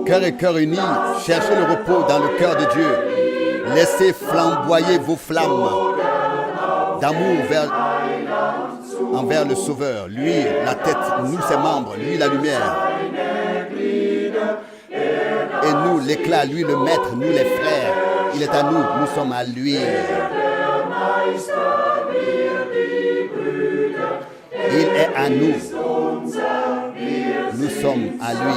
Cœur et cœur unis, cherchez le repos dans le cœur de Dieu. Laissez flamboyer vos flammes d'amour envers le Sauveur. Lui, la tête, nous, ses membres. Lui, la lumière. Et nous, l'éclat. Lui, le maître. Nous, les frères. Il est à nous. Nous sommes à lui. Il est à nous. Nous sommes à lui.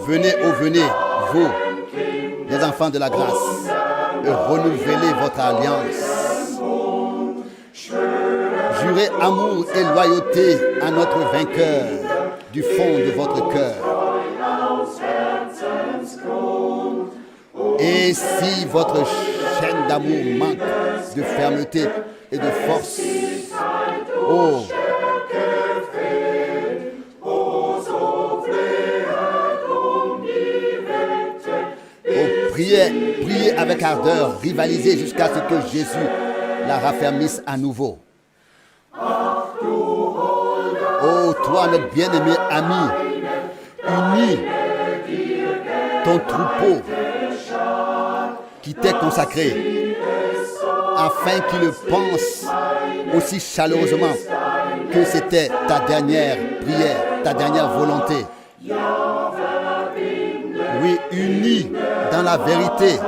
Venez, oh venez, vous, les enfants de la grâce, et renouvelez votre alliance. Jurez amour et loyauté à notre vainqueur du fond de votre cœur. Et si votre chaîne d'amour manque de fermeté et de force, oh, priez avec ardeur, rivalisez jusqu'à ce que Jésus la raffermisse à nouveau. Oh, toi, notre bien-aimé ami, unis ton troupeau qui t'est consacré, afin qu'il le pense aussi chaleureusement que c'était ta dernière prière, ta dernière volonté. Oui, unis dans la vérité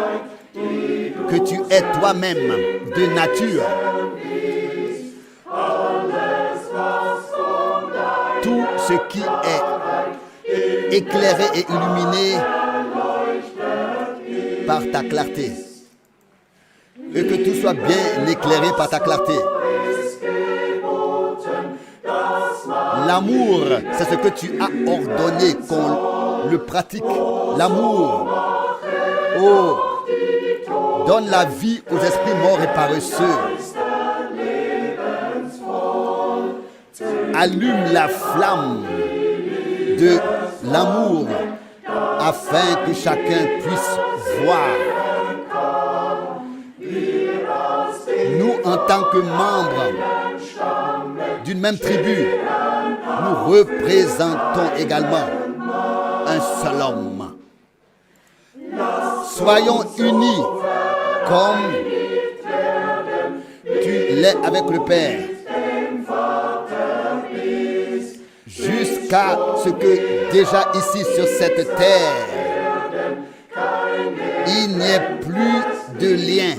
que tu es toi-même de nature. Tout ce qui est éclairé et illuminé par ta clarté. Et que tout soit bien éclairé par ta clarté. L'amour, c'est ce que tu as ordonné qu'on le pratique. L'amour. Oh, donne la vie aux esprits morts et paresseux. Allume la flamme de l'amour afin que chacun puisse voir. Nous, en tant que membres d'une même tribu, nous représentons également un seul homme. Soyons unis comme tu l'es avec le Père, jusqu'à ce que déjà ici sur cette terre, il n'y ait plus de liens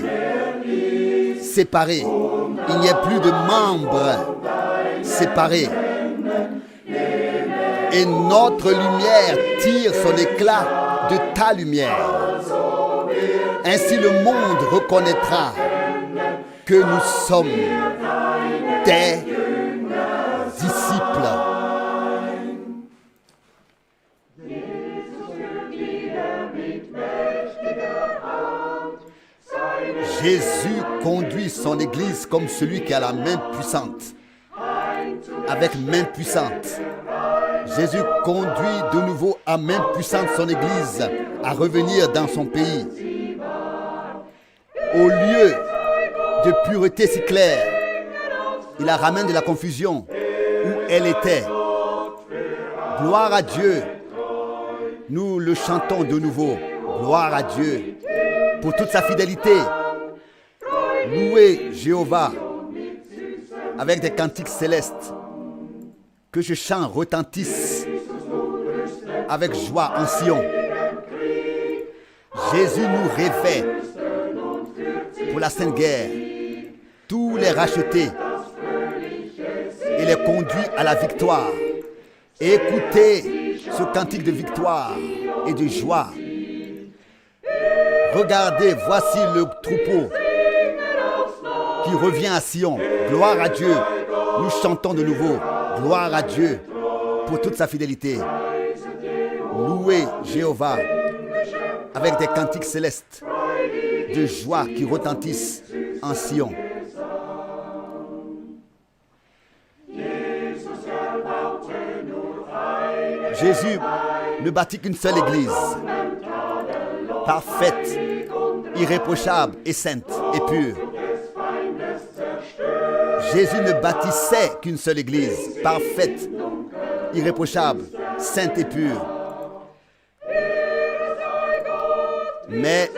séparés, il n'y ait plus de membres séparés. Et notre lumière tire son éclat de ta lumière. Ainsi le monde reconnaîtra que nous sommes tes disciples. Jésus conduit son Église comme celui qui a la main puissante. Avec main puissante. Jésus conduit de nouveau à main puissante son Église à revenir dans son pays. Au lieu de pureté si claire, il la ramène de la confusion où elle était. Gloire à Dieu. Nous le chantons de nouveau. Gloire à Dieu pour toute sa fidélité. Louez Jéhovah avec des cantiques célestes. Que ce chant retentisse avec joie en Sion. Jésus nous revêt pour la sainte guerre. Tous les rachetés et les conduit à la victoire. Écoutez ce cantique de victoire et de joie. Regardez, voici le troupeau qui revient à Sion. Gloire à Dieu. Nous chantons de nouveau. Gloire à Dieu pour toute sa fidélité. Louez Jéhovah avec des cantiques célestes de joie qui retentissent en Sion. Jésus ne bâtit qu'une seule église, parfaite, irréprochable et sainte et pure. Jésus ne bâtissait qu'une seule église, parfaite, irréprochable, sainte et pure. Mais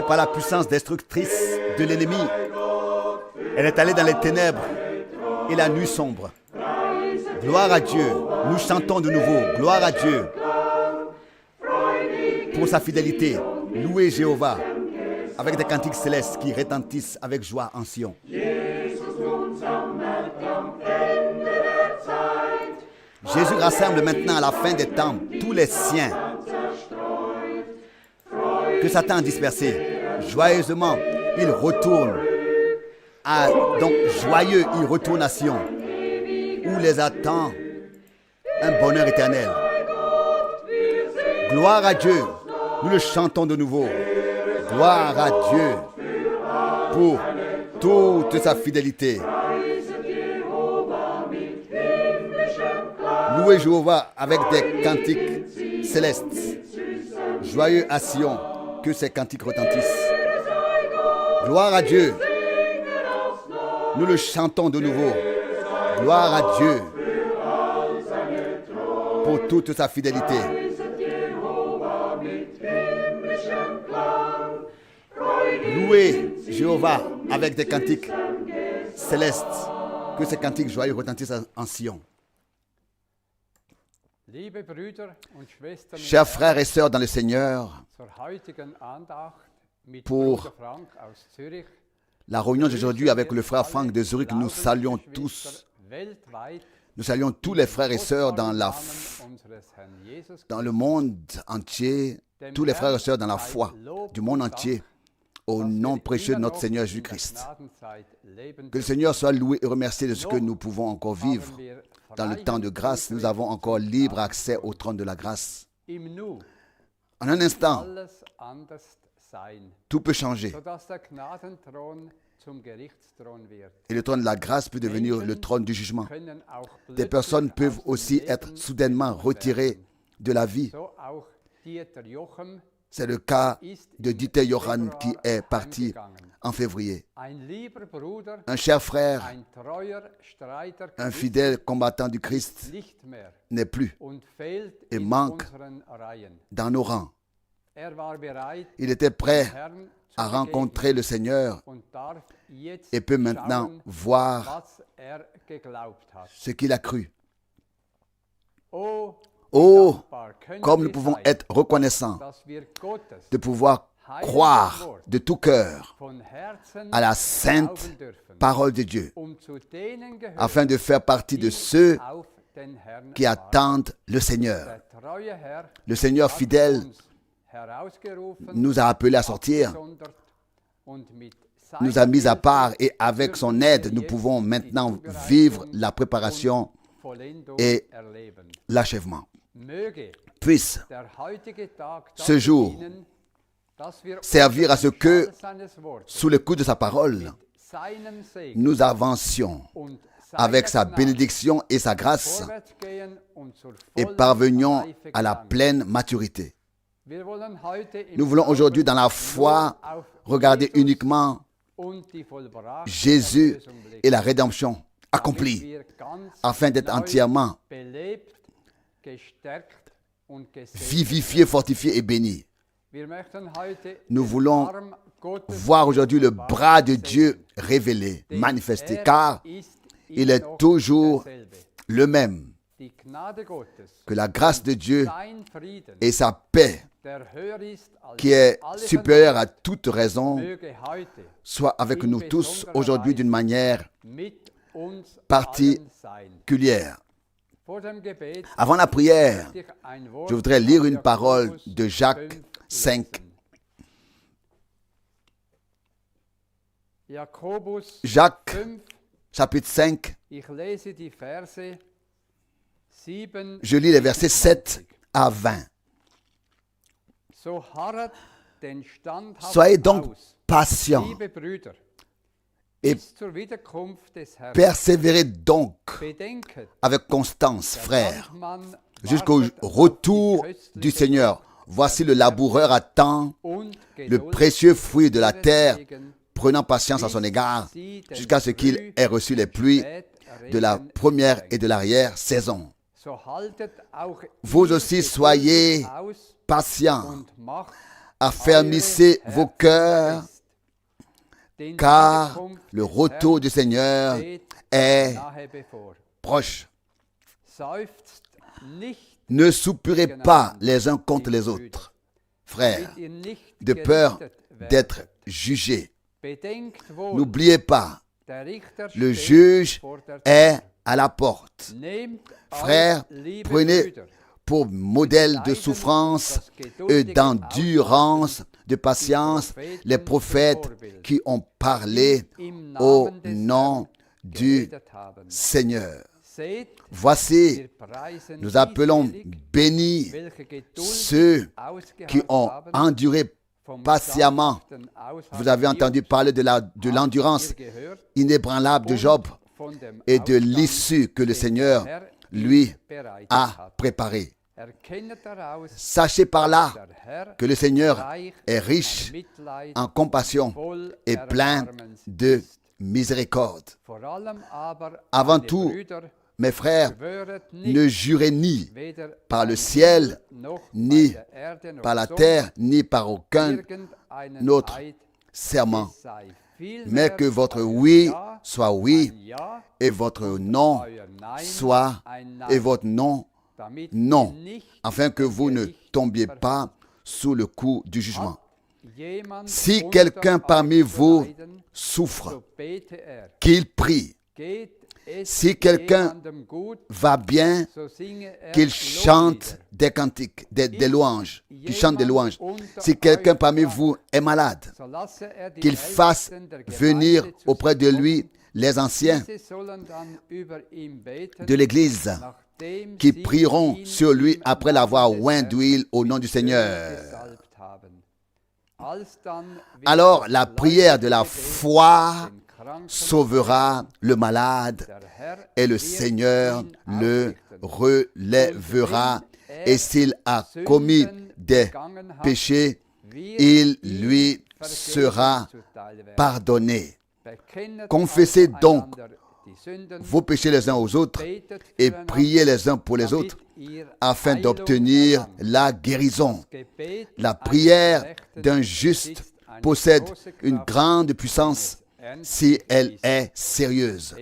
par la puissance destructrice de l'ennemi, elle est allée dans les ténèbres et la nuit sombre. Gloire à Dieu. Nous chantons de nouveau. Gloire à Dieu pour sa fidélité. Louez Jéhovah avec des cantiques célestes qui retentissent avec joie en Sion. Jésus rassemble maintenant à la fin des temps tous les siens que Satan a dispersés. Joyeusement, il retourne. Donc joyeux, il retourne à Sion, où les attend un bonheur éternel. Gloire à Dieu. Nous le chantons de nouveau. Gloire à Dieu pour toute sa fidélité. Louez Jéhovah avec des cantiques célestes. Joyeux à Sion, que ces cantiques retentissent. Gloire à Dieu. Nous le chantons de nouveau. Gloire à Dieu pour toute sa fidélité. Louez Jéhovah avec des cantiques célestes. Que ces cantiques joyeux retentissent en Sion. Chers frères et sœurs dans le Seigneur, pour la réunion d'aujourd'hui avec le frère Franck de Zurich, nous saluons tous. Nous saluons tous les frères et sœurs dans le monde entier, tous les frères et sœurs dans la foi du monde entier, au nom précieux de notre Seigneur Jésus-Christ. Que le Seigneur soit loué et remercié de ce que nous pouvons encore vivre. Dans le temps de grâce, nous avons encore libre accès au trône de la grâce. En un instant, tout peut changer. Et le trône de la grâce peut devenir le trône du jugement. Des personnes peuvent aussi être soudainement retirées de la vie. C'est le cas de Dieter Johann qui est parti en février. Un cher frère, un fidèle combattant du Christ n'est plus et manque dans nos rangs. Il était prêt à rencontrer le Seigneur et peut maintenant voir ce qu'il a cru. Oh, comme nous pouvons être reconnaissants de pouvoir croire de tout cœur à la sainte parole de Dieu, afin de faire partie de ceux qui attendent le Seigneur. Le Seigneur fidèle nous a appelés à sortir, nous a mis à part et avec son aide, nous pouvons maintenant vivre la préparation et l'achèvement. Puisse ce jour servir à ce que, sous le coup de sa parole, nous avancions avec sa bénédiction et sa grâce et parvenions à la pleine maturité. Nous voulons aujourd'hui, dans la foi, regarder uniquement Jésus et la rédemption accomplie, afin d'être entièrement vivifiés, fortifiés et bénis. Nous voulons voir aujourd'hui le bras de Dieu révélé, manifesté, car il est toujours le même. Que la grâce de Dieu et sa paix, qui est supérieure à toute raison, soit avec nous tous aujourd'hui d'une manière particulière. Avant la prière, je voudrais lire une parole de Jacques 5. Jacques, chapitre 5. Je lis les versets 7 à 20. Soyez donc patients et persévérez donc avec constance, frères, jusqu'au retour du Seigneur. Voici le laboureur attend le précieux fruit de la terre prenant patience à son égard jusqu'à ce qu'il ait reçu les pluies de la première et de l'arrière-saison. Vous aussi soyez patients, affermissez vos cœurs, car le retour du Seigneur est proche. Ne soupirez pas les uns contre les autres, frères, de peur d'être jugés. N'oubliez pas, le juge est à la porte. Frères, prenez pour modèle de souffrance et d'endurance, de patience, les prophètes qui ont parlé au nom du Seigneur. Voici, nous appelons bénis ceux qui ont enduré patiemment. Vous avez entendu parler de l'endurance inébranlable de Job et de l'issue que le Seigneur lui a préparée. Sachez par là que le Seigneur est riche en compassion et plein de miséricorde. Avant tout, mes frères, ne jurez ni par le ciel, ni par la terre, ni par aucun autre serment, mais que votre oui soit oui et votre non soit et votre non non, afin que vous ne tombiez pas sous le coup du jugement. Si quelqu'un parmi vous souffre, qu'il prie. Si quelqu'un va bien, qu'il chante des cantiques, des louanges, qu'il chante des louanges. Si quelqu'un parmi vous est malade, qu'il fasse venir auprès de lui les anciens de l'Église, qui prieront sur lui après l'avoir oint d'huile au nom du Seigneur. Alors la prière de la foi sauvera le malade et le Seigneur le relèvera. Et s'il a commis des péchés, il lui sera pardonné. Confessez donc vos péchés les uns aux autres et priez les uns pour les autres afin d'obtenir la guérison. La prière d'un juste possède une grande puissance si elle est sérieuse.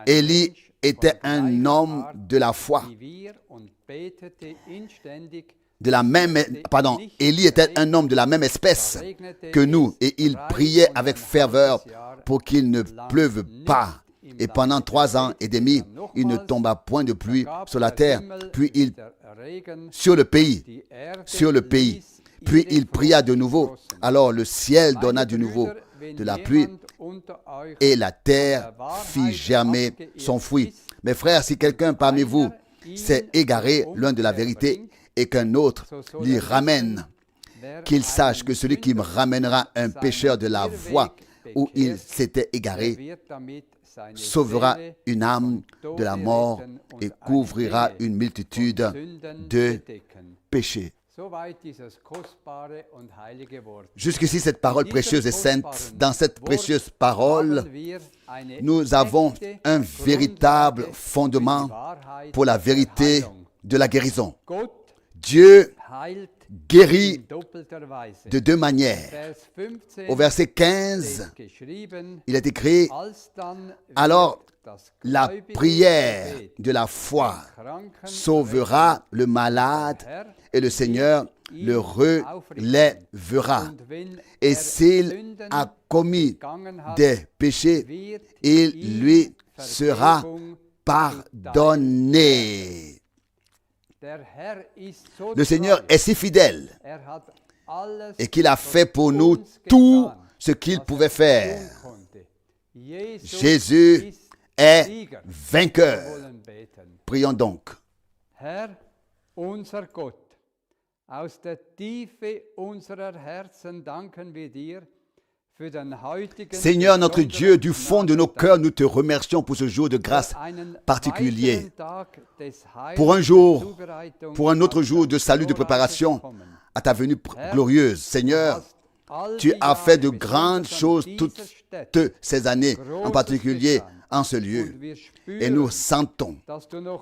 Élie était un homme de la foi. Élie était un homme de la même espèce que nous et il priait avec ferveur pour qu'il ne pleuve pas. Et pendant 3 ans et demi, il ne tomba point de pluie sur la terre, sur le pays. Puis il pria de nouveau. Alors le ciel donna de nouveau de la pluie et la terre fit germer son fruit. Mes frères, si quelqu'un parmi vous s'est égaré loin de la vérité et qu'un autre l'y ramène, qu'il sache que celui qui me ramènera un pécheur de la voie où il s'était égaré sauvera une âme de la mort et couvrira une multitude de péchés. Jusqu'ici, cette parole précieuse et sainte. Dans cette précieuse parole, nous avons un véritable fondement pour la vérité de la guérison. Dieu guérit de 2 manières. Au verset 15, il est écrit, alors la prière de la foi sauvera le malade et le Seigneur le relèvera. Et s'il a commis des péchés, il lui sera pardonné. Le Seigneur est si fidèle et qu'il a fait pour nous tout ce qu'il pouvait faire. Jésus est vainqueur. Prions donc. Aus der Tiefe unserer Herzen danken wir dir für den heutigen Seigneur notre Dieu, du fond de nos cœurs, nous te remercions pour ce jour de grâce particulier, pour un autre jour de salut, de préparation à ta venue glorieuse. Seigneur, Tu as fait de grandes choses toutes ces années, en particulier en ce lieu. Et nous sentons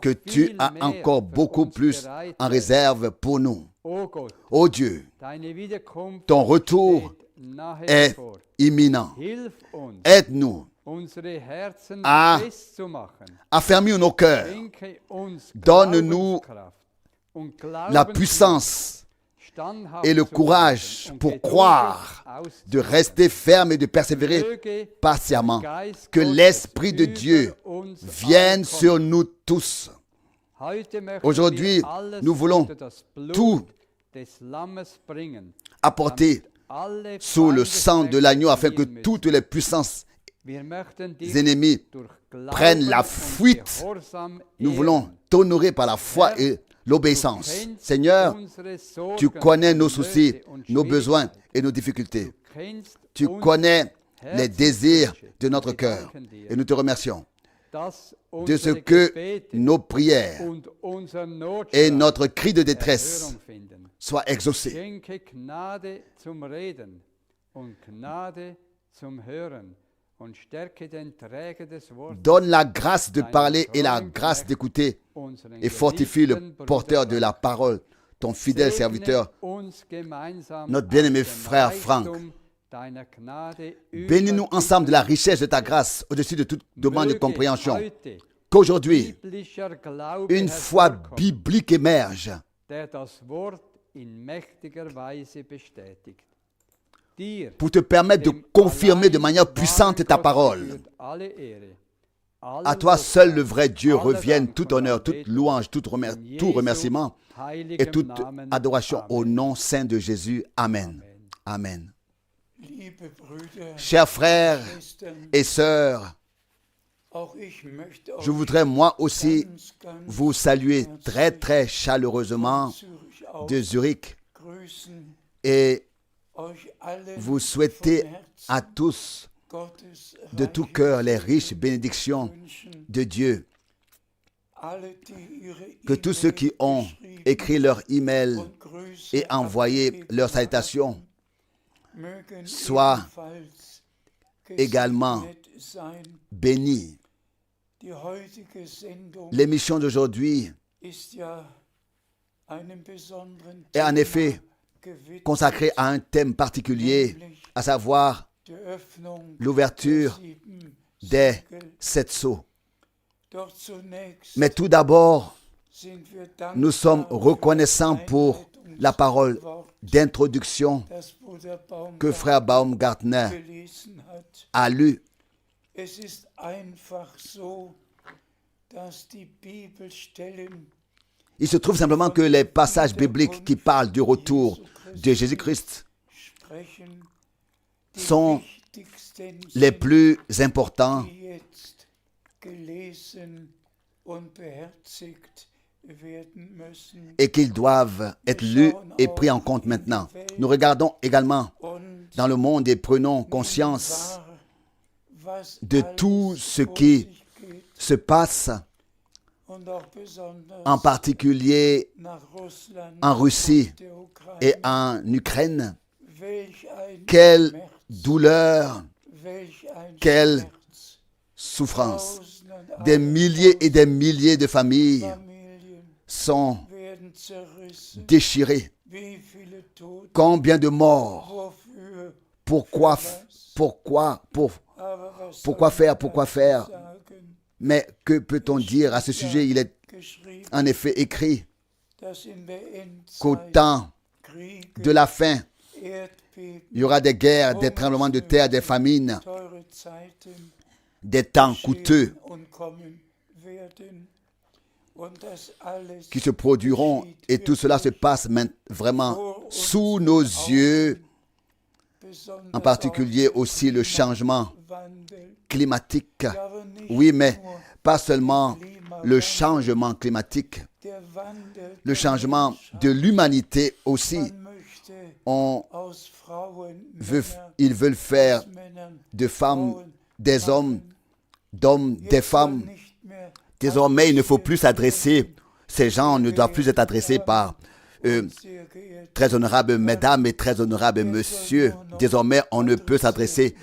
que tu as encore beaucoup plus en réserve pour nous. Ô Dieu, ton retour est imminent. Aide-nous à affermir nos cœurs. Donne-nous la puissance et le courage pour croire, de rester ferme et de persévérer patiemment. Que l'Esprit de Dieu vienne sur nous tous. Aujourd'hui, nous voulons tout apporter sous le sang de l'agneau afin que toutes les puissances ennemies prennent la fuite. Nous voulons t'honorer par la foi et l'obéissance. Seigneur, tu connais nos soucis, nos besoins et nos difficultés. Tu connais les désirs de notre cœur. Et nous te remercions de ce que nos prières et notre cri de détresse soient exaucés. Donne la grâce de parler et la grâce d'écouter et fortifie le porteur de la parole, ton fidèle serviteur, notre bien-aimé frère Franck. Bénis-nous ensemble de la richesse de ta grâce au-dessus de toute demande de compréhension. Qu'aujourd'hui, une foi biblique émerge pour te permettre de confirmer de manière puissante ta parole. À toi seul le vrai Dieu revienne tout honneur, toute louange, tout remerciement et toute adoration au nom saint de Jésus. Amen. Amen. Chers frères et sœurs, je voudrais moi aussi vous saluer très très chaleureusement de Zurich et vous souhaiter à tous de tout cœur les riches bénédictions de Dieu. Que tous ceux qui ont écrit leur email et envoyé leurs salutations soient également bénis. L'émission d'aujourd'hui est en effet consacrée à un thème particulier, à savoir l'ouverture des 7 sceaux. Mais tout d'abord, nous sommes reconnaissants pour la parole d'introduction que frère Baumgartner a lue. Il se trouve simplement que les passages bibliques qui parlent du retour de Jésus-Christ sont les plus importants et qu'ils doivent être lus et pris en compte maintenant. Nous regardons également dans le monde et prenons conscience de tout ce qui se passe, en particulier en Russie et en Ukraine. Quelle douleur, quelle souffrance. Des milliers et des milliers de familles sont déchirées. Combien de morts? Pourquoi faire? Mais que peut-on dire à ce sujet? Il est en effet écrit qu'au temps de la fin, il y aura des guerres, des tremblements de terre, des famines, des temps coûteux qui se produiront, et tout cela se passe vraiment sous nos yeux, en particulier aussi le changement climatique. Oui, mais pas seulement le changement climatique, le changement de l'humanité aussi. Ils veulent faire de femmes des hommes, d'hommes des femmes. Désormais, il ne faut plus s'adresser, ces gens ne doivent plus être adressés par très honorables mesdames et très honorables messieurs. Désormais, on ne peut s'adresser.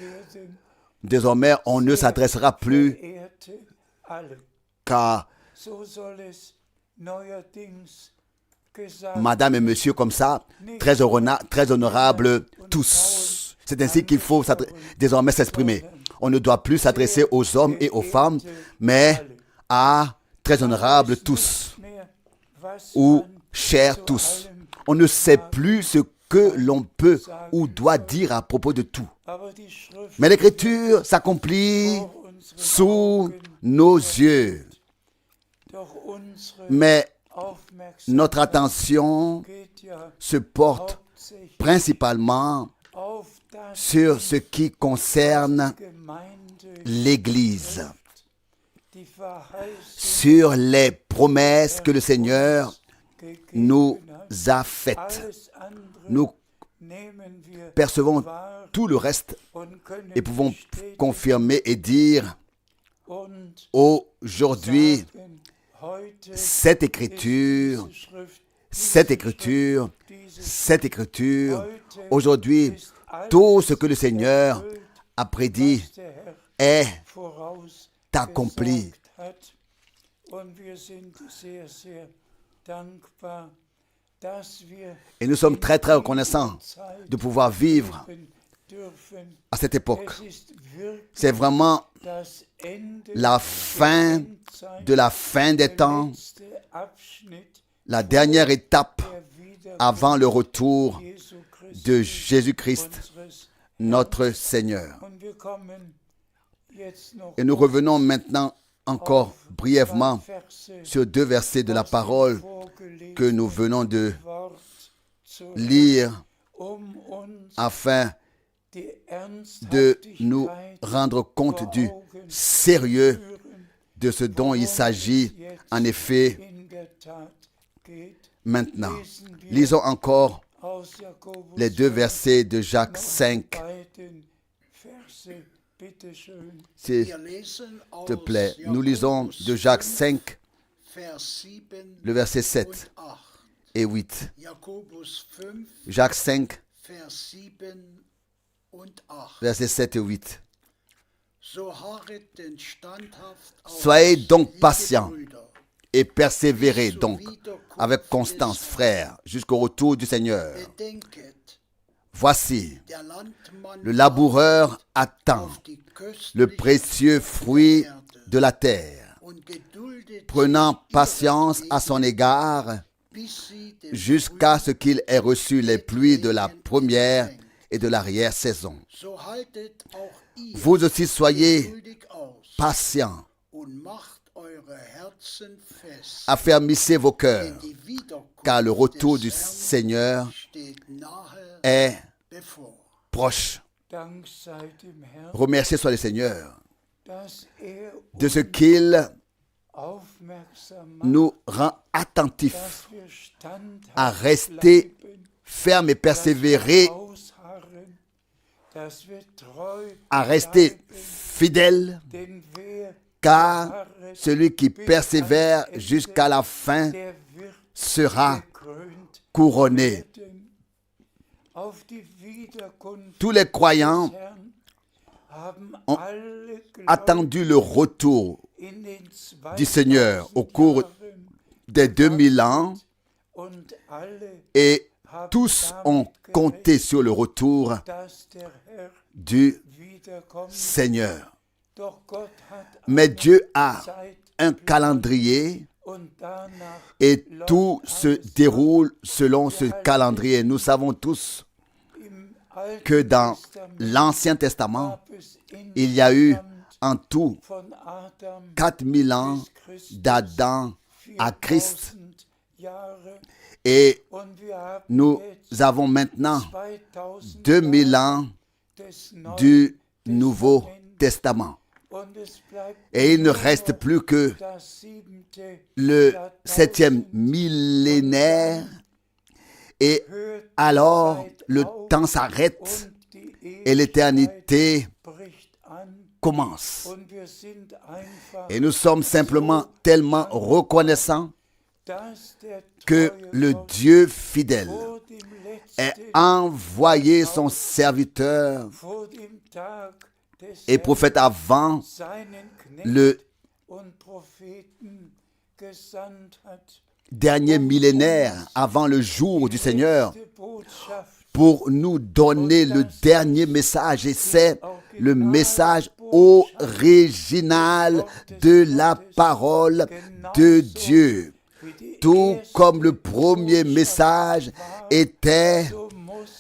Désormais, on ne s'adressera plus qu'à madame et monsieur comme ça, très honorables tous. C'est ainsi qu'il faut désormais s'exprimer. On ne doit plus s'adresser aux hommes et aux femmes, mais à très honorables tous, ou chers tous. On ne sait plus ce que l'on peut ou doit dire à propos de tout. Mais l'Écriture s'accomplit sous nos yeux. Mais notre attention se porte principalement sur ce qui concerne l'Église, sur les promesses que le Seigneur nous a faites. Nous percevons tout le reste et pouvons confirmer et dire aujourd'hui, cette écriture, aujourd'hui, tout ce que le Seigneur a prédit est accompli. Et nous sommes très très reconnaissants de pouvoir vivre à cette époque. C'est vraiment la fin de la fin des temps, la dernière étape avant le retour de Jésus-Christ, notre Seigneur. Et nous revenons maintenant encore brièvement sur 2 versets de la parole que nous venons de lire afin de nous rendre compte du sérieux de ce dont il s'agit en effet maintenant. Lisons encore les 2 versets de Jacques 5. S'il te plaît, nous lisons de Jacques 5, le verset 7 et 8. Jacques 5, versets 7 et 8. Soyez donc patients et persévérez donc avec constance, frères, jusqu'au retour du Seigneur. Voici, le laboureur attend le précieux fruit de la terre, prenant patience à son égard jusqu'à ce qu'il ait reçu les pluies de la première et de l'arrière-saison. Vous aussi soyez patients. Affermissez vos cœurs, car le retour du Seigneur est proche. Remerciez soit le Seigneur de ce qu'il nous rend attentifs à rester fermes et persévérer, à rester fidèles, car celui qui persévère jusqu'à la fin sera couronné. Tous les croyants ont attendu le retour du Seigneur au cours des 2000 ans et tous ont compté sur le retour du Seigneur. Mais Dieu a un calendrier et tout se déroule selon ce calendrier. Nous savons tous que dans l'Ancien Testament, il y a eu en tout 4000 ans d'Adam à Christ. Et nous avons maintenant 2000 ans du Nouveau Testament. Et il ne reste plus que le 7e millénaire. Et alors, le temps s'arrête et l'éternité commence. Et nous sommes simplement tellement reconnaissants que le Dieu fidèle ait envoyé son serviteur et prophète avant le dernier millénaire, avant le jour du Seigneur, pour nous donner le dernier message. Et c'est le message original de la parole de Dieu. Tout comme le premier message était,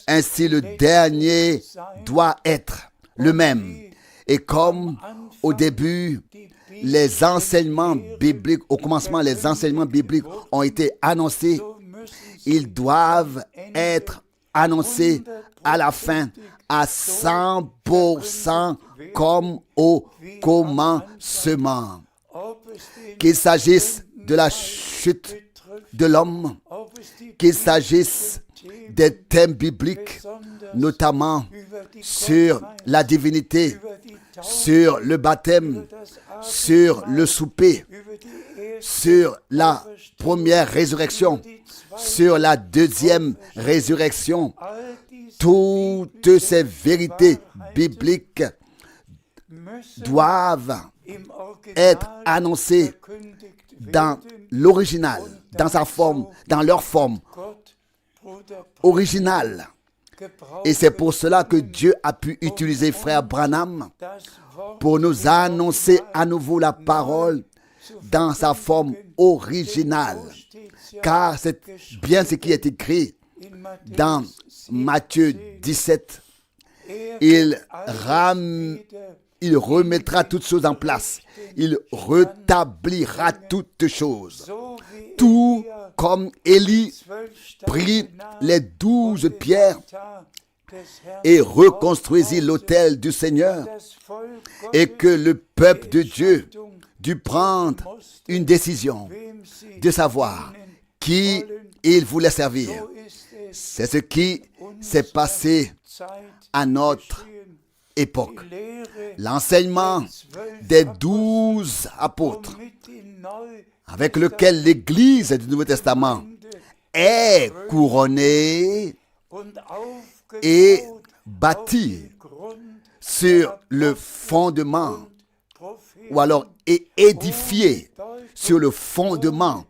ainsi le dernier doit être le même. Et comme au début, les enseignements bibliques, au commencement, les enseignements bibliques ont été annoncés, ils doivent être annoncés à la fin à 100% comme au commencement. Qu'il s'agisse de la chute de l'homme, qu'il s'agisse des thèmes bibliques, notamment sur la divinité, sur le baptême, sur le souper, sur la première résurrection, sur la deuxième résurrection. Toutes ces vérités bibliques doivent être annoncées dans l'original, dans sa forme, dans leur forme originale. Et c'est pour cela que Dieu a pu utiliser frère Branham pour nous annoncer à nouveau la parole dans sa forme originale. Car c'est bien ce qui est écrit dans Matthieu 17. Il remettra toutes choses en place. Il rétablira toutes choses. Tout comme Élie prit les 12 pierres et reconstruisit l'autel du Seigneur, et que le peuple de Dieu dut prendre une décision de savoir qui il voulait servir. C'est ce qui s'est passé à notre époque. L'enseignement des 12 apôtres, avec lequel l'Église du Nouveau Testament est couronnée et bâtie sur le fondement, ou alors est édifiée sur le fondement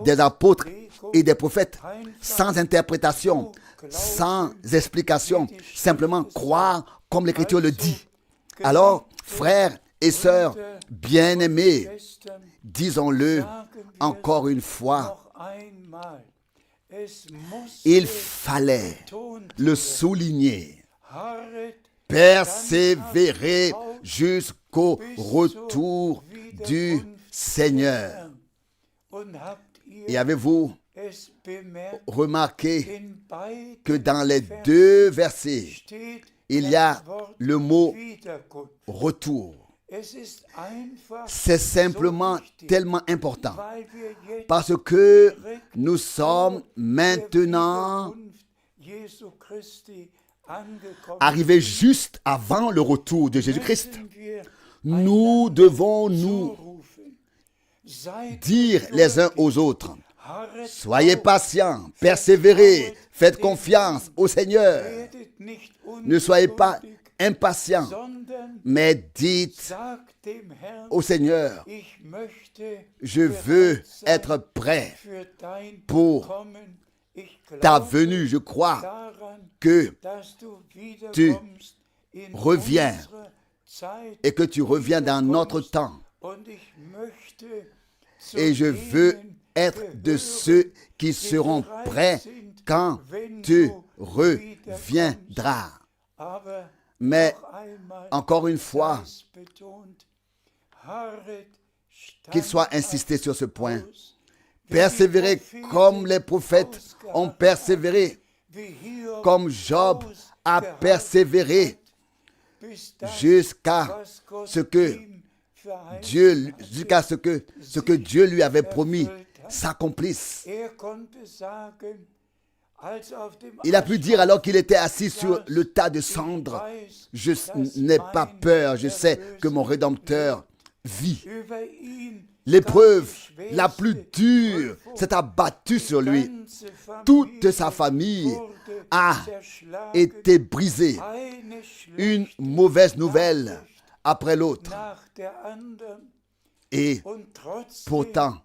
des apôtres et des prophètes, sans interprétation, sans explication, simplement croire comme l'Écriture le dit. Alors, frères et sœurs bien-aimés, disons-le encore une fois, il fallait le souligner. Persévérer jusqu'au retour du Seigneur. Et avez-vous remarqué que dans les deux versets, il y a le mot retour. C'est simplement tellement important parce que nous sommes maintenant arrivés juste avant le retour de Jésus-Christ. Nous devons nous dire les uns aux autres: soyez patients, persévérez, faites confiance au Seigneur. Ne soyez pas impatients, mais dites au Seigneur: je veux être prêt pour ta venue. Je crois que tu reviens et que tu reviens dans notre temps. Et je veux être de ceux qui seront prêts quand tu reviendras. Mais encore une fois, qu'il soit insisté sur ce point. Persévérez comme les prophètes ont persévéré, comme Job a persévéré, jusqu'à ce que Dieu lui avait promis s'accomplisse. Il a pu dire alors qu'il était assis sur le tas de cendres: je n'ai pas peur, je sais que mon Rédempteur vit. l'épreuve la plus dure s'est abattue sur lui. Toute sa famille a été brisée. Une mauvaise nouvelle après l'autre. Et pourtant,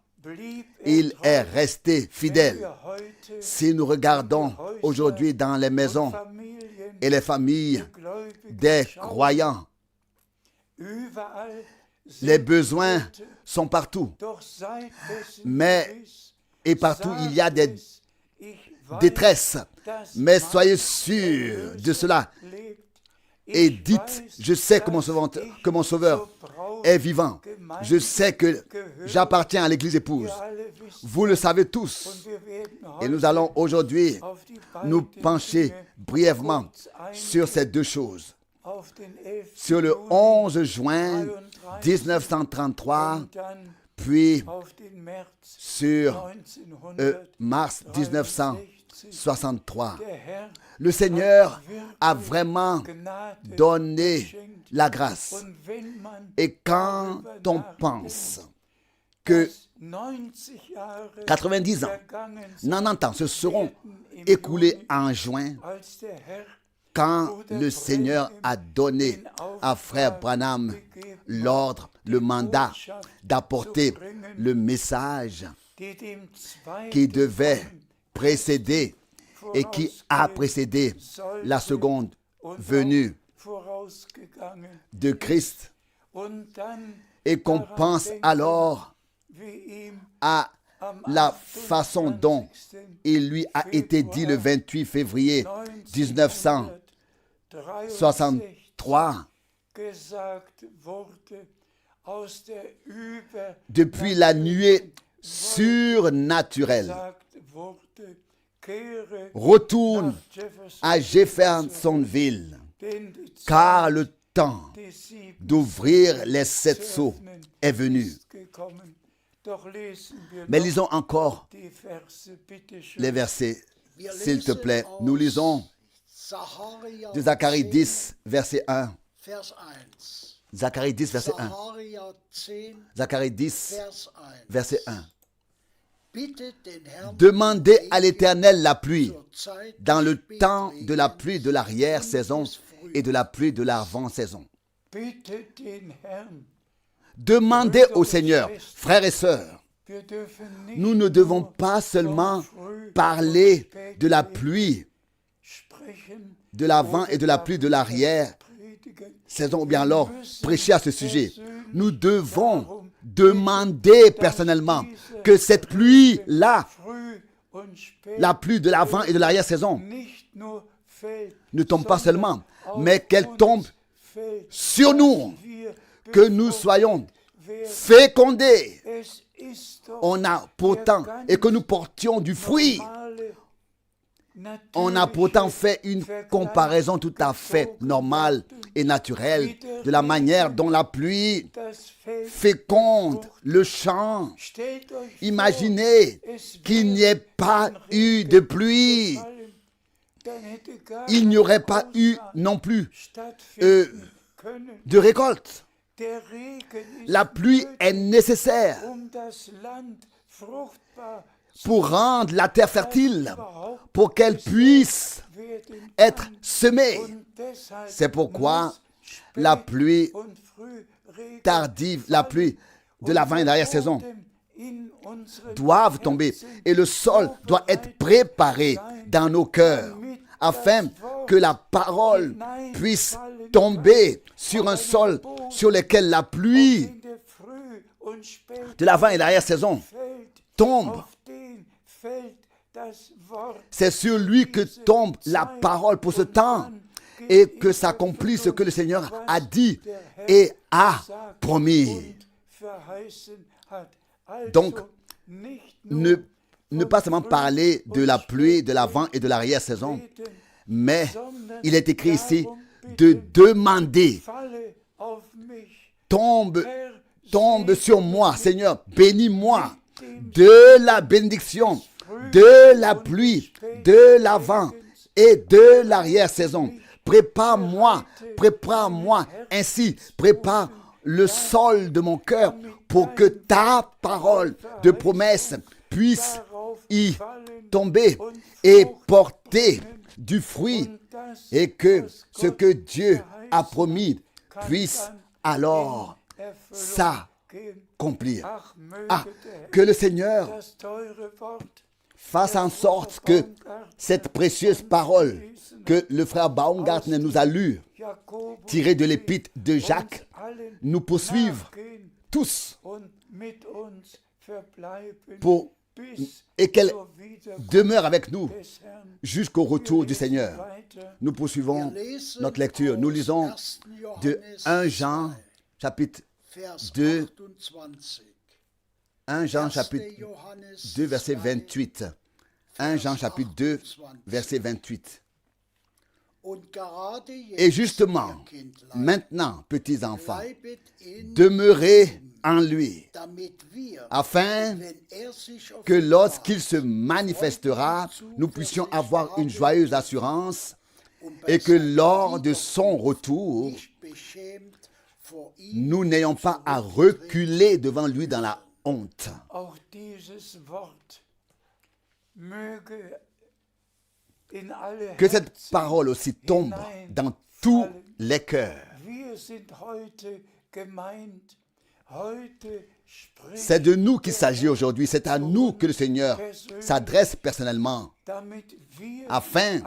il est resté fidèle. Si nous regardons aujourd'hui dans les maisons et les familles des croyants, les besoins sont partout. Mais, et partout, il y a des détresses. Mais soyez sûrs de cela. Et dites, je sais que mon Sauveur est vivant. Je sais que j'appartiens à l'Église épouse. Vous le savez tous. Et nous allons aujourd'hui nous pencher brièvement sur ces deux choses. Sur le 11 juin 1933, puis sur mars 1963. Le Seigneur a vraiment donné la grâce. Et quand on pense que 90 ans, 90 ans se seront écoulés en juin, quand le Seigneur a donné à Frère Branham l'ordre, le mandat d'apporter le message qui devait précéder et qui a précédé la seconde venue de Christ, et qu'on pense alors à la façon dont il lui a été dit le 28 février 1963, depuis la nuée surnaturelle, retourne à Jeffersonville, car le temps d'ouvrir les 7 sceaux est venu. Mais lisons encore les versets, s'il te plaît. Nous lisons de Zacharie 10, verset 1. Zacharie 10, verset 1. Zacharie 10, verset 1. Demandez à l'Éternel la pluie dans le temps de la pluie de l'arrière-saison et de la pluie de l'avant-saison. Demandez au Seigneur, frères et sœurs. Nous ne devons pas seulement parler de la pluie de l'avant et de la pluie de l'arrière-saison, ou bien alors prêcher à ce sujet. Nous devons demander personnellement que cette pluie-là, la pluie de l'avant et de l'arrière-saison, ne tombe pas seulement, mais qu'elle tombe sur nous, que nous soyons fécondés. On a pourtant, et que nous portions du fruit. On a pourtant fait une comparaison tout à fait normale et naturelle de la manière dont la pluie féconde le champ. Imaginez qu'il n'y ait pas eu de pluie. Il n'y aurait pas eu non plus de récolte. La pluie est nécessaire pour rendre la terre fertile, pour qu'elle puisse être semée. C'est pourquoi la pluie tardive, la pluie de l'avant et de l'arrière-saison doivent tomber et le sol doit être préparé dans nos cœurs afin que la parole puisse tomber sur un sol sur lequel la pluie de l'avant et de l'arrière-saison tombe. C'est sur lui que tombe la parole pour ce temps et que s'accomplit ce que le Seigneur a dit et a promis. Donc, ne pas seulement parler de la pluie, de l'avant et de l'arrière-saison, mais il est écrit ici de demander. Tombe sur moi, Seigneur, bénis-moi de la bénédiction, de la pluie, de l'avant et de l'arrière-saison. Prépare-moi ainsi, prépare le sol de mon cœur pour que ta parole de promesse puisse y tomber et porter du fruit et que ce que Dieu a promis puisse alors s'accomplir. Ah, que le Seigneur fasse en sorte que cette précieuse parole que le frère Baumgartner nous a lue, tirée de l'épître de Jacques, nous poursuive tous et qu'elle demeure avec nous jusqu'au retour du Seigneur. Nous poursuivons notre lecture. Nous lisons de 1 Jean chapitre 2, 1 Jean chapitre 2 verset 28. 1 Jean chapitre 2 verset 28. Et justement, maintenant, petits enfants, demeurez en lui, afin que lorsqu'il se manifestera, nous puissions avoir une joyeuse assurance et que lors de son retour, nous n'ayons pas à reculer devant lui dans la honte. Que cette parole aussi tombe dans tous les cœurs. C'est de nous qu'il s'agit aujourd'hui. C'est à nous que le Seigneur s'adresse personnellement, afin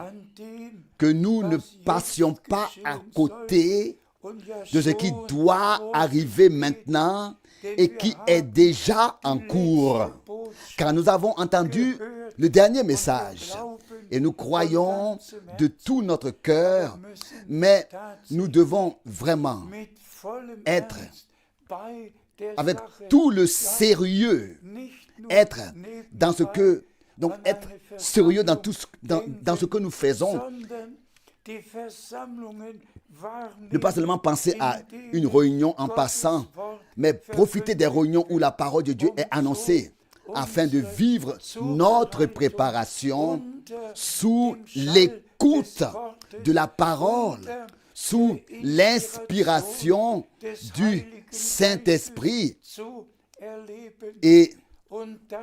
que nous ne passions pas à côté de ce qui doit arriver maintenant et qui est déjà en cours. Car nous avons entendu le dernier message et nous croyons de tout notre cœur, mais nous devons vraiment être avec tout le sérieux, être dans ce que, donc être sérieux dans tout dans ce que nous faisons. Ne pas seulement penser à une réunion en passant, mais profiter des réunions où la parole de Dieu est annoncée, afin de vivre notre préparation sous l'écoute de la parole, sous l'inspiration du Saint-Esprit, et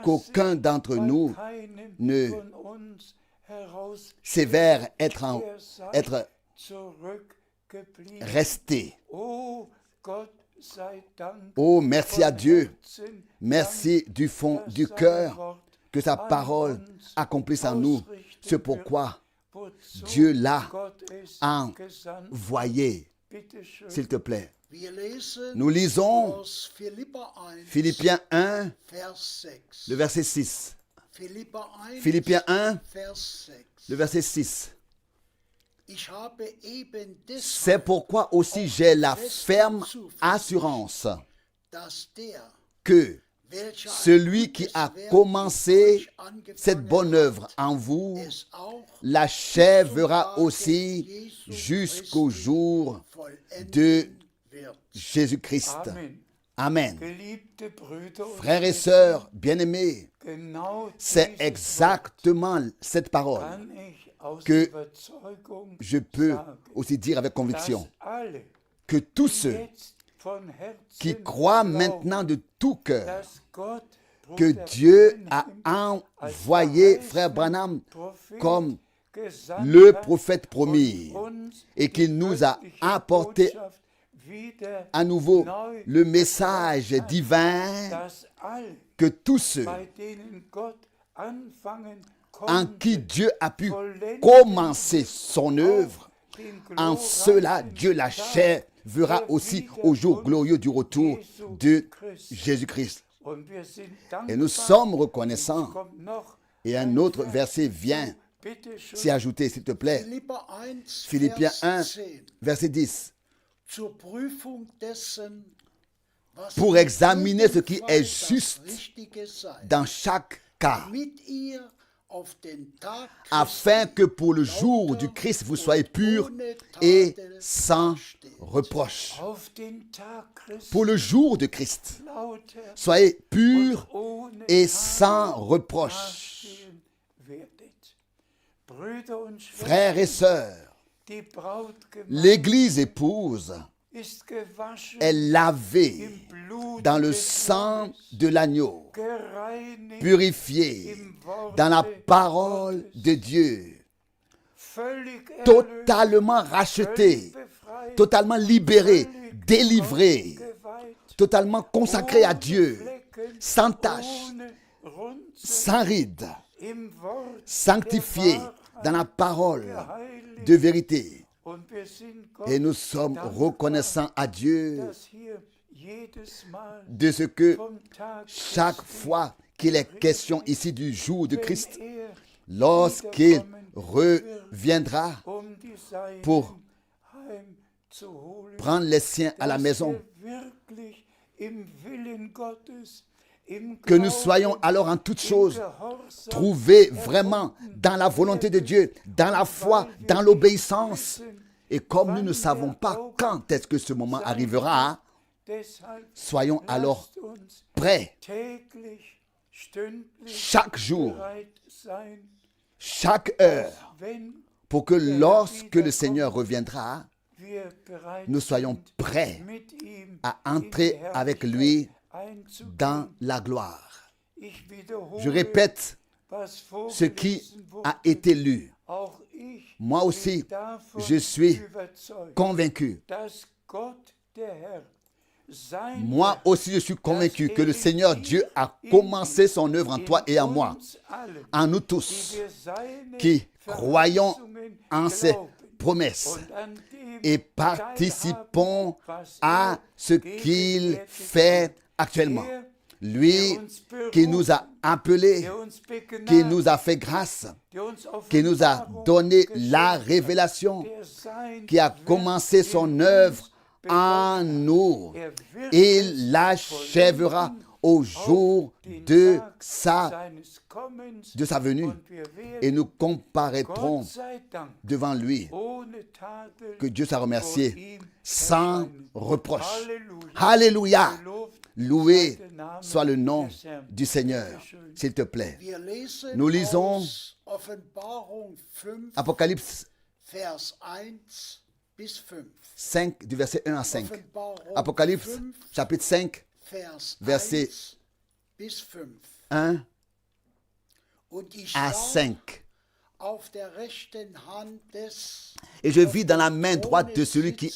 qu'aucun d'entre nous ne sévère être resté. Oh, merci à Dieu. Merci du fond du cœur que sa parole accomplisse en nous. C'est pourquoi Dieu l'a envoyé. S'il te plaît. Nous lisons Philippiens 1, le verset 6. Philippiens 1, le verset 6. C'est pourquoi aussi j'ai la ferme assurance que celui qui a commencé cette bonne œuvre en vous l'achèvera aussi jusqu'au jour de Jésus-Christ. Amen. Frères et sœurs bien-aimés, c'est exactement cette parole que je peux aussi dire avec conviction, que tous ceux qui croient maintenant de tout cœur que Dieu a envoyé Frère Branham comme le prophète promis et qu'il nous a apporté à nouveau le message divin, que tous ceux en qui Dieu a pu commencer son œuvre, en cela Dieu l'achèvera aussi au jour glorieux du retour de Jésus-Christ. Et nous sommes reconnaissants. Et un autre verset vient s'y ajouter, s'il te plaît. Philippiens 1, verset 10. Pour examiner ce qui est juste dans chaque cas, afin que pour le jour du Christ, vous soyez purs et sans reproche. Pour le jour de Christ, soyez purs et sans reproche. Frères et sœurs, l'Église épouse est lavé dans le sang de l'agneau, purifié dans la parole de Dieu, totalement racheté, totalement libéré, délivré, totalement consacré à Dieu, sans tache, sans ride, sanctifié dans la parole de vérité. Et nous sommes reconnaissants à Dieu de ce que chaque fois qu'il est question ici du jour de Christ, lorsqu'il reviendra pour prendre les siens à la maison, que nous soyons alors en toutes choses trouvés vraiment dans la volonté de Dieu, dans la foi, dans l'obéissance. Et comme nous ne savons pas quand est-ce que ce moment arrivera, soyons alors prêts chaque jour, chaque heure, pour que lorsque le Seigneur reviendra, nous soyons prêts à entrer avec lui dans la gloire. Je répète ce qui a été lu. Moi aussi, je suis convaincu. Moi aussi, je suis convaincu que le Seigneur Dieu a commencé son œuvre en toi et en moi, en nous tous, qui croyons en ses promesses et participons à ce qu'il fait actuellement. Lui qui nous a appelés, qui nous a fait grâce, qui nous a donné la révélation, qui a commencé son œuvre en nous. Il l'achèvera au jour de sa venue. Et nous comparaîtrons devant lui. Que Dieu soit remercié sans reproche. Alléluia. Loué soit le nom du Seigneur, s'il te plaît. Nous lisons Apocalypse 5, du verset 1 à 5. Apocalypse, chapitre 5, verset 1 à 5. Et je vis dans la main droite de celui qui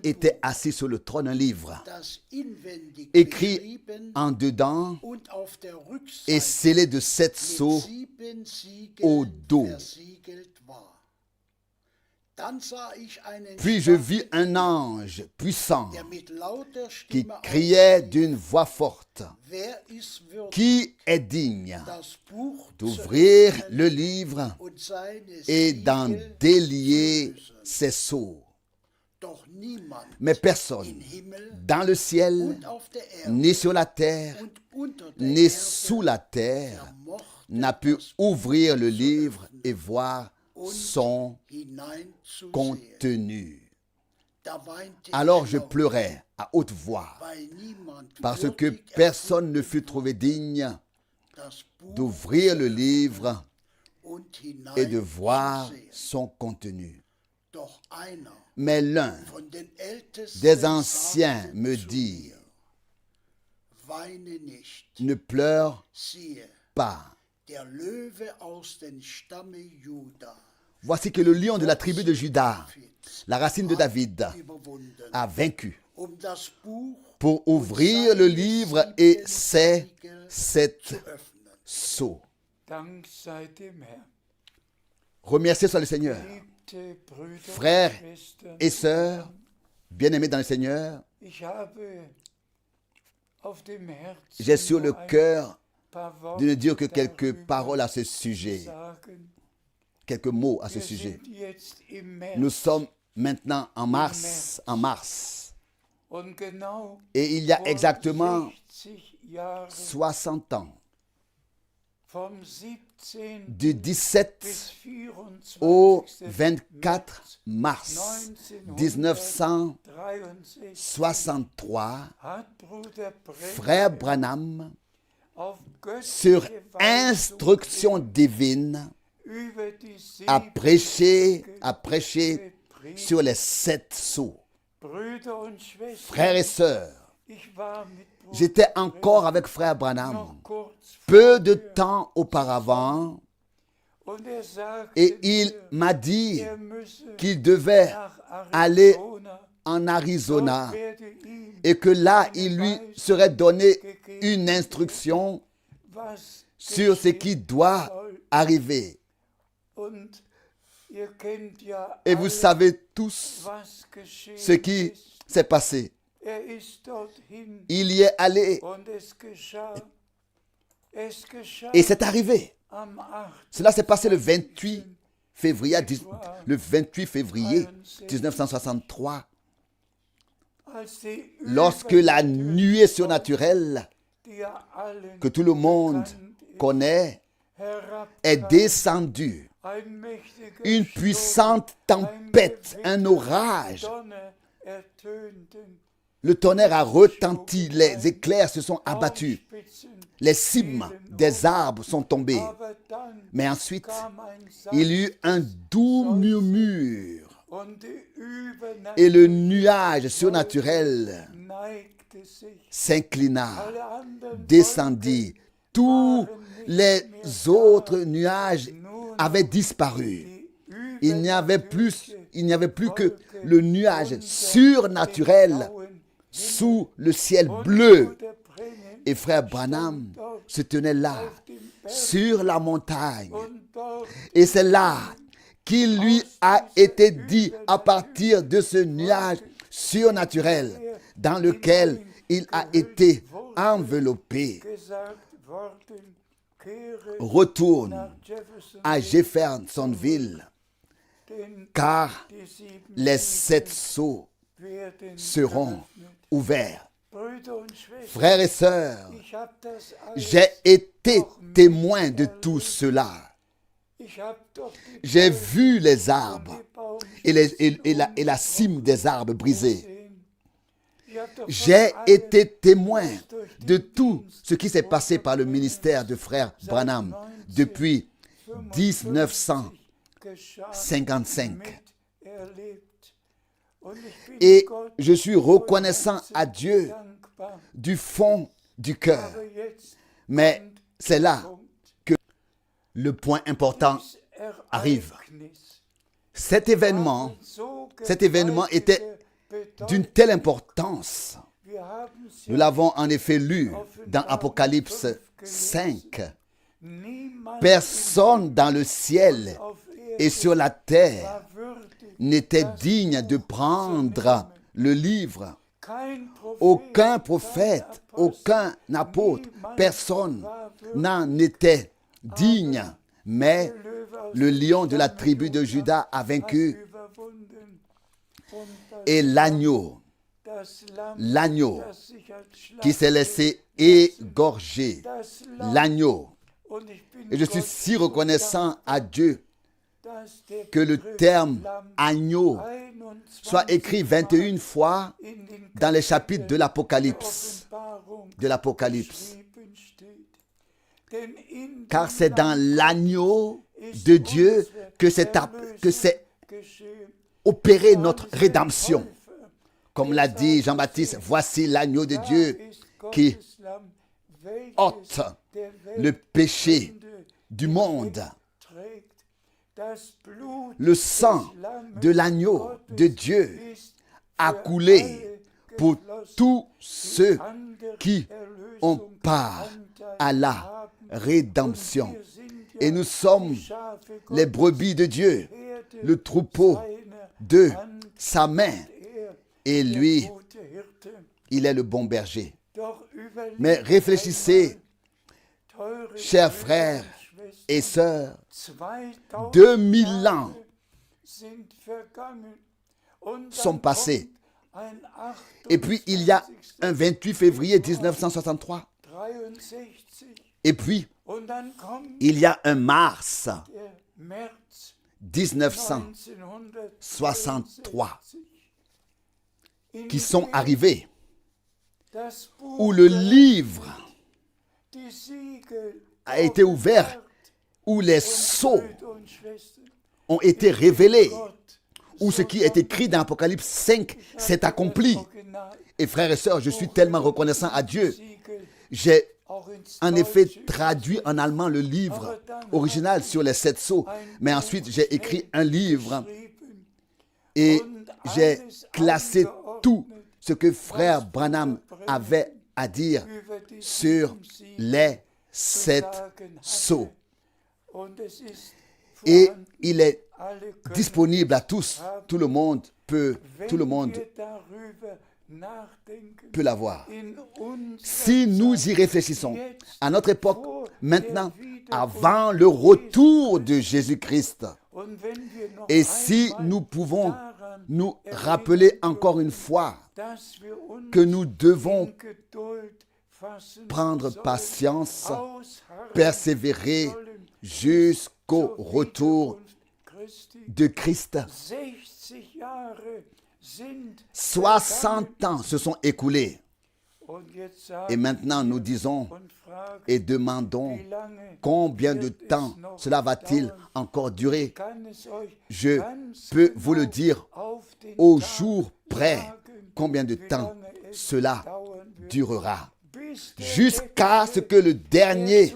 était assis sur le trône un livre, écrit en dedans et scellé de 7 sceaux au dos. Puis je vis un ange puissant qui criait d'une voix forte: Qui est digne d'ouvrir le livre et d'en délier ses sceaux? Mais personne dans le ciel, ni sur la terre, ni sous la terre, n'a pu ouvrir le livre et voir son contenu. Alors je pleurais à haute voix, parce que personne ne fut trouvé digne d'ouvrir le livre et de voir son contenu. Mais l'un des anciens me dit: Ne pleure pas. Voici que le lion de la tribu de Juda, la racine de David, a vaincu pour ouvrir le livre et ses 7 sceaux. Remerciez soit le Seigneur. Frères et sœurs, bien-aimés dans le Seigneur, j'ai sur le cœur de ne dire que quelques paroles à ce sujet, quelques mots à ce sujet. Nous sommes maintenant en mars, et il y a exactement 60 ans, du 17 au 24 mars 1963, frère Branham, sur instruction divine, a prêché sur les 7 sceaux. Frères et sœurs, j'étais encore avec frère Branham peu de temps auparavant et il m'a dit qu'il devait aller en Arizona et que là, il lui serait donné une instruction sur ce qui doit arriver. Et vous savez tous ce qui s'est passé. Il y est allé et c'est arrivé. Cela s'est passé le 28 février 1963, lorsque la nuée surnaturelle que tout le monde connaît est descendue. Une puissante tempête, un orage. Le tonnerre a retenti, les éclairs se sont abattus, les cimes des arbres sont tombées. Mais ensuite, il y eut un doux murmure et le nuage surnaturel s'inclina, descendit. Tous les autres nuages avaient disparu. Il n'y avait plus que le nuage surnaturel sous le ciel bleu. Et frère Branham se tenait là, sur la montagne. Et c'est là qu'il lui a été dit, à partir de ce nuage surnaturel dans lequel il a été enveloppé, retourne à Jeffersonville, car les 7 sceaux seront ouverts. Frères et sœurs, j'ai été témoin de tout cela. J'ai vu les arbres et la cime des arbres brisés. J'ai été témoin de tout ce qui s'est passé par le ministère de frère Branham depuis 1955. Et je suis reconnaissant à Dieu du fond du cœur. Mais c'est là que le point important arrive. Cet événement était d'une telle importance. Nous l'avons en effet lu dans Apocalypse 5. Personne dans le ciel et sur la terre n'était digne de prendre le livre. Aucun prophète, aucun apôtre, personne n'en était digne. Mais le lion de la tribu de Juda a vaincu. Et l'agneau qui s'est laissé égorger, l'agneau. Et je suis si reconnaissant à Dieu que le terme agneau soit écrit 21 fois dans les chapitres de l'Apocalypse. Car c'est dans l'agneau de Dieu que s'est opérée notre rédemption. Comme l'a dit Jean-Baptiste, voici l'agneau de Dieu qui ôte le péché du monde. Le sang de l'agneau de Dieu a coulé pour tous ceux qui ont part à la rédemption. Et nous sommes les brebis de Dieu, le troupeau de sa main. Et lui, il est le bon berger. Mais réfléchissez, chers frères et sœurs, 2000 ans sont passés. Et puis, il y a un 28 février 1963. Et puis, il y a un mars 1963 qui sont arrivés, où le livre a été ouvert, où les sceaux ont été révélés, où ce qui est écrit dans Apocalypse 5 s'est accompli. Et frères et sœurs, je suis tellement reconnaissant à Dieu. J'ai en effet traduit en allemand le livre original sur les 7 sceaux, mais ensuite j'ai écrit un livre et j'ai classé tout ce que frère Branham avait à dire sur les 7 sceaux. Et il est disponible à tous. Tout le monde peut l'avoir. Si nous y réfléchissons, à notre époque, maintenant, avant le retour de Jésus-Christ, et si nous pouvons nous rappeler encore une fois que nous devons prendre patience, persévérer jusqu'au retour de Christ. 60 ans se sont écoulés. Et maintenant, nous disons et demandons combien de temps cela va-t-il encore durer. Je peux vous le dire au jour près combien de temps cela durera. Jusqu'à ce que le dernier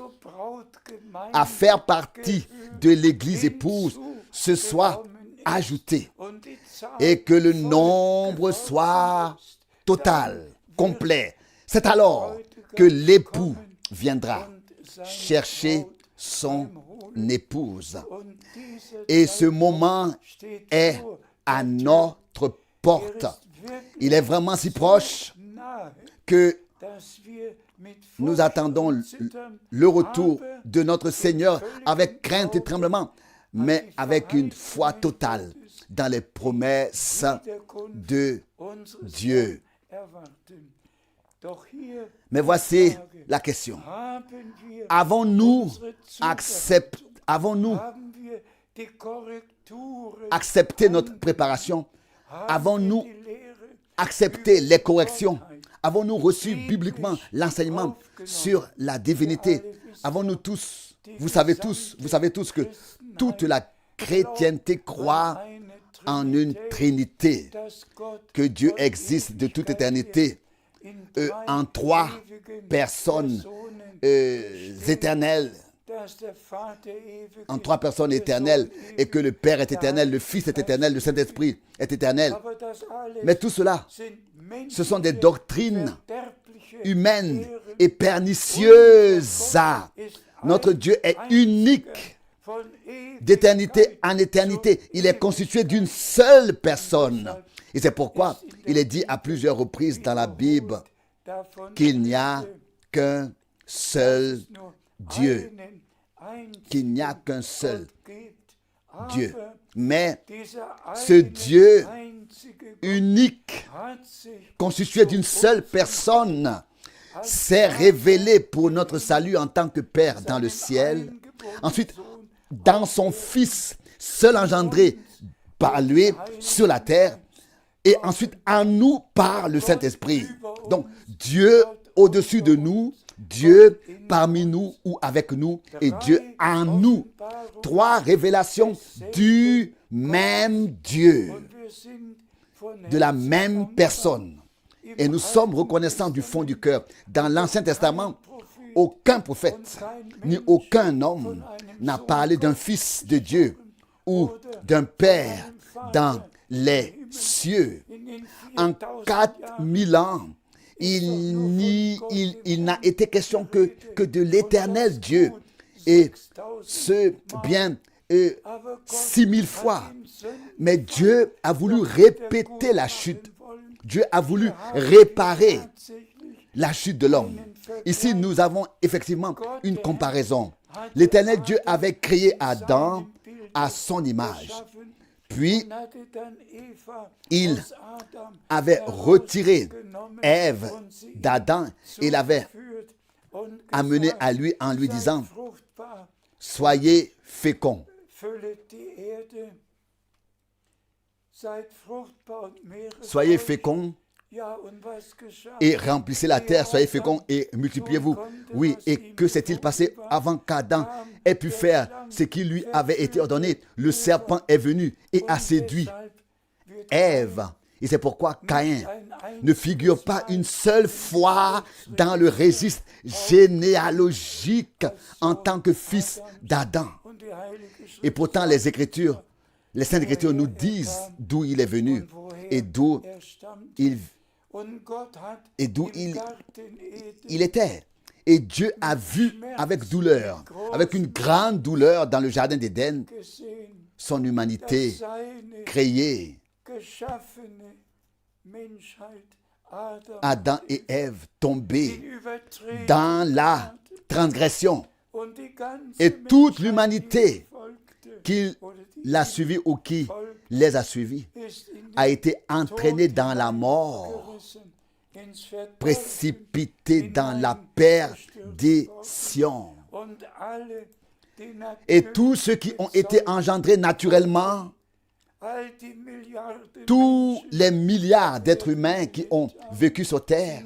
à faire partie de l'Église épouse se soit ajouté et que le nombre soit total, complet. C'est alors que l'époux viendra chercher son épouse. Et ce moment est à notre porte. Il est vraiment si proche que nous attendons le retour de notre Seigneur avec crainte et tremblement, mais avec une foi totale dans les promesses de Dieu. Mais voici la question. Avons-nous accepté notre préparation? Avons-nous accepté les corrections? Avons-nous reçu bibliquement l'enseignement sur la divinité? Avons-nous tous, vous savez tous que toute la chrétienté croit en une Trinité, que Dieu existe de toute éternité, en 3 personnes éternelles, en 3 personnes éternelles, et que le Père est éternel, le Fils est éternel, le Saint-Esprit est éternel. Mais tout cela, ce sont des doctrines humaines et pernicieuses. Notre Dieu est unique d'éternité en éternité. Il est constitué d'une seule personne. Et c'est pourquoi il est dit à plusieurs reprises dans la Bible qu'il n'y a qu'un seul Dieu. Qu'il n'y a qu'un seul Dieu. Mais ce Dieu unique, constitué d'une seule personne, s'est révélé pour notre salut en tant que Père dans le ciel. Ensuite, dans son Fils, seul engendré par lui sur la terre. Et ensuite, en nous par le Saint-Esprit. Donc, Dieu au-dessus de nous, Dieu parmi nous ou avec nous, et Dieu en nous. 3 révélations du même Dieu, de la même personne. Et nous sommes reconnaissants du fond du cœur. Dans l'Ancien Testament, aucun prophète, ni aucun homme n'a parlé d'un Fils de Dieu ou d'un Père dans les cieux. En 4000 ans, il n'a été question que de l'éternel Dieu. Et ce bien 6000 fois. Mais Dieu a voulu répéter la chute. Dieu a voulu réparer la chute de l'homme. Ici, nous avons effectivement une comparaison. L'éternel Dieu avait créé Adam à son image. Puis, il avait retiré Ève d'Adam et l'avait amenée à lui en lui disant « Soyez féconds ». Soyez féconds et remplissez la terre, soyez féconds et multipliez-vous. Oui, et que s'est-il passé avant qu'Adam ait pu faire ce qui lui avait été ordonné? Le serpent est venu et a séduit Ève. Et c'est pourquoi Caïn ne figure pas une seule fois dans le registre généalogique en tant que fils d'Adam. Et pourtant, les Saintes Écritures nous disent d'où il est venu et d'où il était. Et Dieu a vu avec douleur, avec une grande douleur dans le jardin d'Éden, son humanité créée. Adam et Ève tombés dans la transgression. Et toute l'humanité qui l'a suivi ou qui les a suivis a été entraînée dans la mort, précipitée dans la perdition. Et tous ceux qui ont été engendrés naturellement, tous les milliards d'êtres humains qui ont vécu sur terre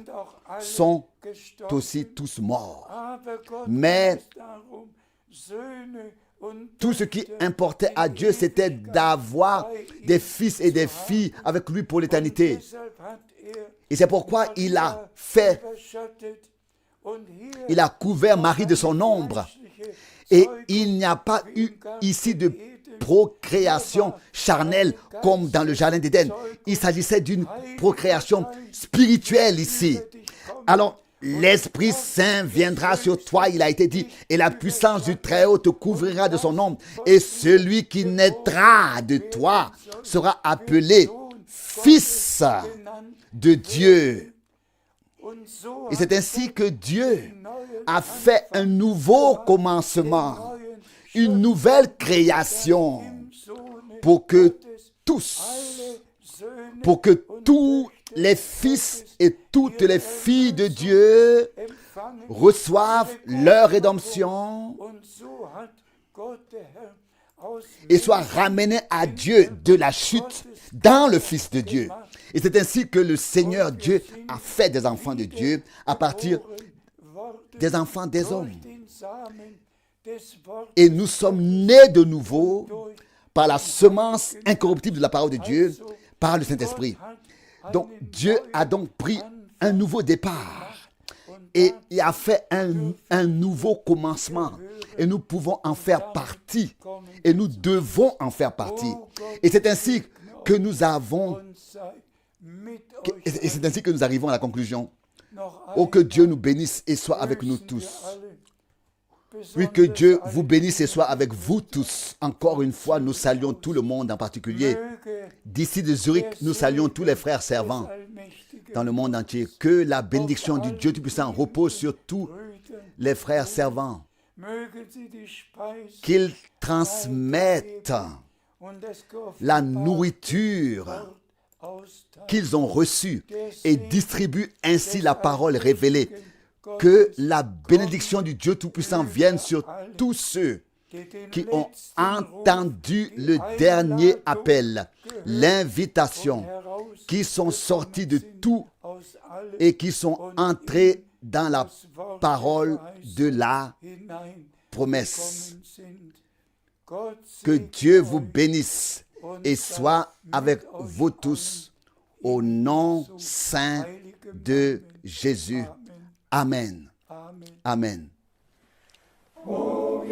sont aussi tous morts. Mais tout ce qui importait à Dieu, c'était d'avoir des fils et des filles avec lui pour l'éternité. Et c'est pourquoi il a couvert Marie de son ombre. Et il n'y a pas eu ici de procréation charnelle comme dans le jardin d'Éden. Il s'agissait d'une procréation spirituelle ici. Alors, l'Esprit Saint viendra sur toi, il a été dit, et la puissance du Très-Haut te couvrira de son ombre. Et celui qui naîtra de toi sera appelé Fils de Dieu. Et c'est ainsi que Dieu a fait un nouveau commencement, une nouvelle création pour que tous les fils et toutes les filles de Dieu reçoivent leur rédemption et soient ramenés à Dieu de la chute dans le Fils de Dieu. Et c'est ainsi que le Seigneur Dieu a fait des enfants de Dieu à partir des enfants des hommes. Et nous sommes nés de nouveau par la semence incorruptible de la parole de Dieu, par le Saint-Esprit. Donc Dieu a donc pris un nouveau départ et il a fait un nouveau commencement. Et nous pouvons en faire partie. Et nous devons en faire partie. Et c'est ainsi que nous arrivons à la conclusion. Oh, que Dieu nous bénisse et soit avec nous tous. Oui, que Dieu vous bénisse et soit avec vous tous. Encore une fois, nous saluons tout le monde en particulier. D'ici de Zurich, nous saluons tous les frères servants dans le monde entier. Que la bénédiction du Dieu Tout-Puissant repose sur tous les frères servants. Qu'ils transmettent la nourriture qu'ils ont reçue et distribuent ainsi la parole révélée. Que la bénédiction du Dieu Tout-Puissant vienne sur tous ceux qui ont entendu le dernier appel, l'invitation, qui sont sortis de tout et qui sont entrés dans la parole de la promesse. Que Dieu vous bénisse et soit avec vous tous au nom saint de Jésus. Amen. Amen. Oh,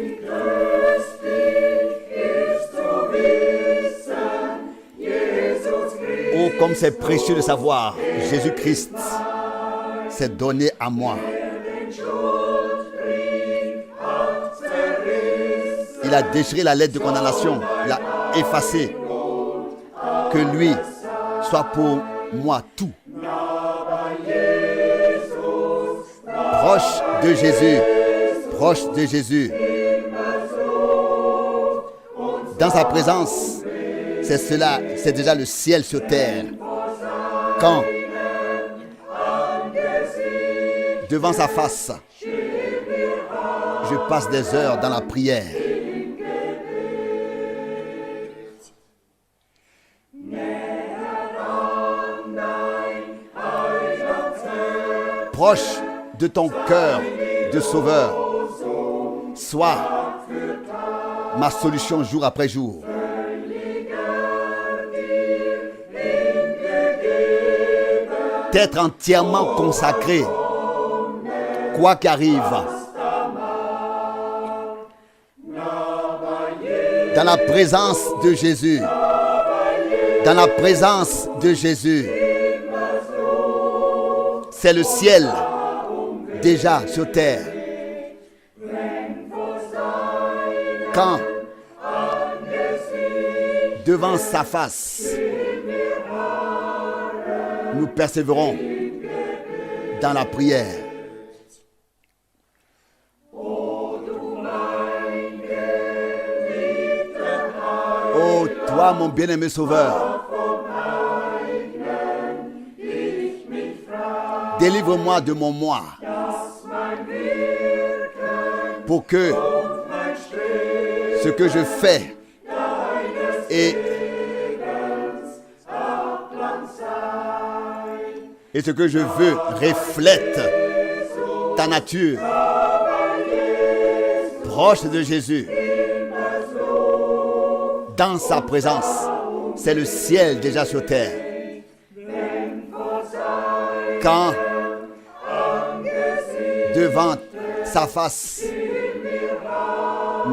comme c'est précieux de savoir, Jésus-Christ s'est donné à moi. Il a déchiré la lettre de condamnation, l'a effacée. Que lui soit pour moi tout. Proche de Jésus, proche de Jésus. Dans sa présence, c'est déjà le ciel sur terre. Quand, devant sa face, je passe des heures dans la prière. Proche de ton cœur de sauveur, sois ma solution jour après jour. d'être entièrement consacré, quoi qu'arrive. Dans la présence de Jésus. Dans la présence de Jésus. C'est le ciel déjà sur terre. Quand devant sa face, nous persévérons dans la prière. Oh, toi, mon bien-aimé Sauveur, délivre-moi de mon moi, pour que ce que je fais et ce que je veux reflète ta nature proche de Jésus. Dans sa présence, c'est le ciel déjà sur terre. Quand devant sa face,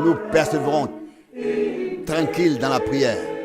nous persévérons tranquilles dans la prière.